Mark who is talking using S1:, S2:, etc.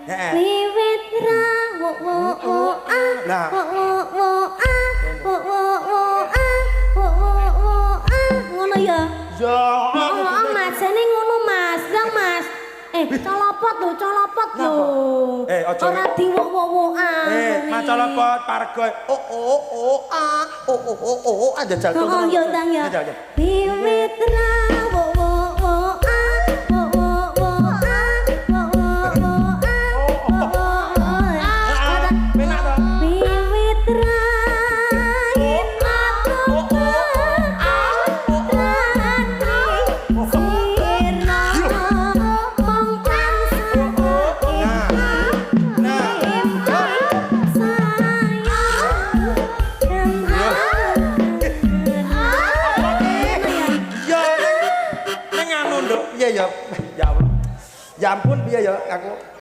S1: Wiwit ra wo wo wo ah wo wo wo ah wo wo wo ah wo wo wo ah ngono ya.
S2: Ya.
S1: Oh, Mas, jane ngono Mas, Bang Mas. Colopot lho.
S2: Aja
S1: ora diwok-wokan.
S2: Macolopot pargo. Aja jal.
S1: Oh, yo ndang ya. Wiwit ra wo wo wo ah wo wo wo ah wo wo wo ah.
S2: Penak to?
S1: Wiwit ra yen aku
S2: Ya Allah. Ya ampun piye ya aku